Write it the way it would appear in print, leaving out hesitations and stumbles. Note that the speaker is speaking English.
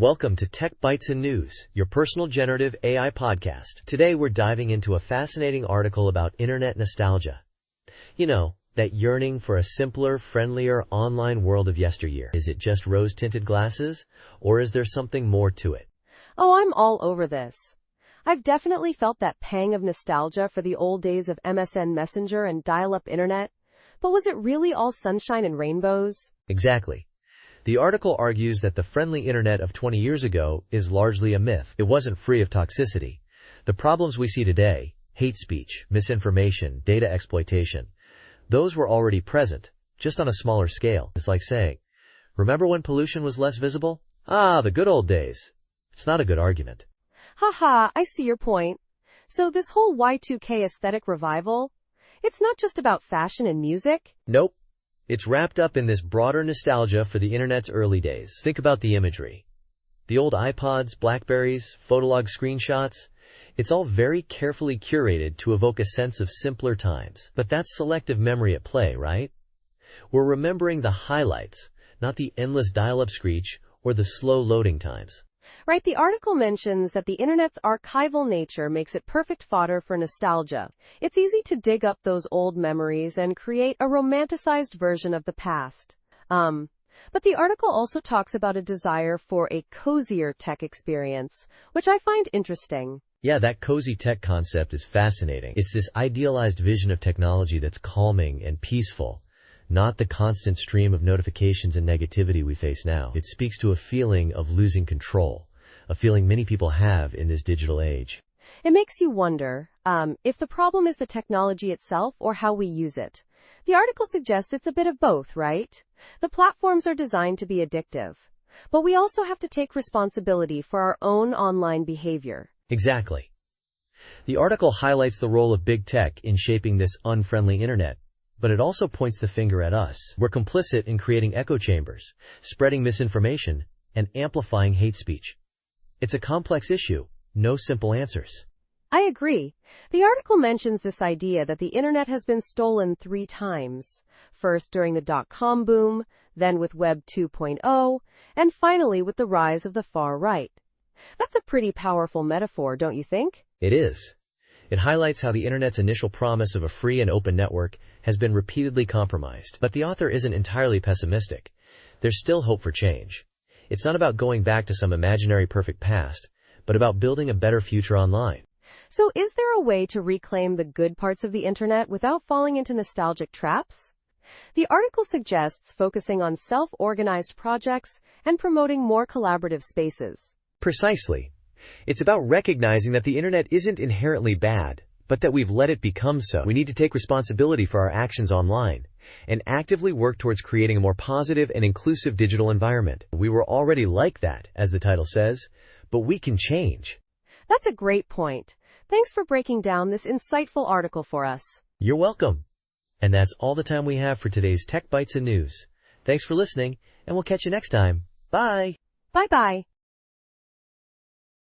Welcome to Tech Bites and News, your personal generative AI podcast. Today we're diving into a fascinating article about internet nostalgia. You know, that yearning for a simpler, friendlier online world of yesteryear. Is it just rose-tinted glasses, or is there something more to it? Oh, I'm all over this. I've definitely felt that pang of nostalgia for the old days of MSN Messenger and dial-up internet. But was it really all sunshine and rainbows? Exactly. The article argues that the friendly internet of 20 years ago is largely a myth. It wasn't free of toxicity. The problems we see today, hate speech, misinformation, data exploitation, those were already present, just on a smaller scale. It's like saying, remember when pollution was less visible? Ah, the good old days. It's not a good argument. Haha, I see your point. So this whole Y2K aesthetic revival, it's not just about fashion and music? Nope. It's wrapped up in this broader nostalgia for the internet's early days. Think about the imagery. The old iPods, Blackberries, Photolog screenshots. It's all very carefully curated to evoke a sense of simpler times. But that's selective memory at play, right? We're remembering the highlights, not the endless dial-up screech or the slow loading times. Right, the article mentions that the internet's archival nature makes it perfect fodder for nostalgia. It's easy to dig up those old memories and create a romanticized version of the past. But the article also talks about a desire for a cozier tech experience, which I find interesting. Yeah, that cozy tech concept is fascinating. It's this idealized vision of technology that's calming and peaceful, not the constant stream of notifications and negativity we face now. It speaks to a feeling of losing control, a feeling many people have in this digital age. It makes you wonder, if the problem is the technology itself or how we use it. The article suggests it's a bit of both, right? The platforms are designed to be addictive, but we also have to take responsibility for our own online behavior. Exactly. The article highlights the role of big tech in shaping this unfriendly internet, but it also points the finger at us. We're complicit in creating echo chambers, spreading misinformation, and amplifying hate speech. It's a complex issue, no simple answers. I agree. The article mentions this idea that the internet has been stolen 3 times. First during the dot-com boom, then with Web 2.0, and finally with the rise of the far right. That's a pretty powerful metaphor, don't you think? It is. It highlights how the internet's initial promise of a free and open network has been repeatedly compromised. But the author isn't entirely pessimistic. There's still hope for change. It's not about going back to some imaginary perfect past, but about building a better future online. So is there a way to reclaim the good parts of the internet without falling into nostalgic traps? The article suggests focusing on self-organized projects and promoting more collaborative spaces. Precisely. It's about recognizing that the internet isn't inherently bad, but that we've let it become so. We need to take responsibility for our actions online and actively work towards creating a more positive and inclusive digital environment. We were already like that, as the title says, but we can change. That's a great point. Thanks for breaking down this insightful article for us. You're welcome. And that's all the time we have for today's Tech Bites and News. Thanks for listening, and we'll catch you next time. Bye. Bye-bye.